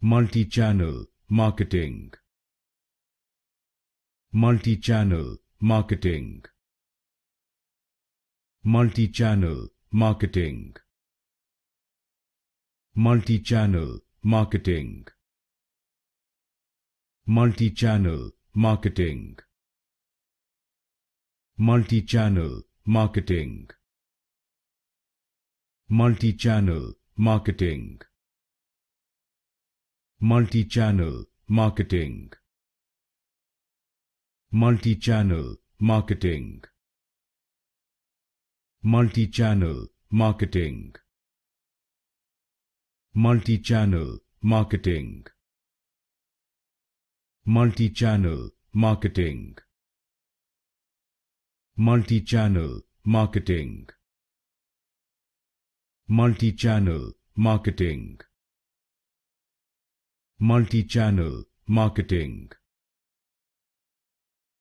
Multichannel Marketing. Multichannel Marketing. Multichannel Marketing. Multichannel Marketing. Multichannel Marketing. Multichannel Marketing. Multichannel Marketing. Multichannel Marketing. Multichannel Marketing. Multichannel Marketing. Multichannel Marketing. Multichannel Marketing. Multichannel Marketing. Multichannel Marketing. Multichannel Marketing.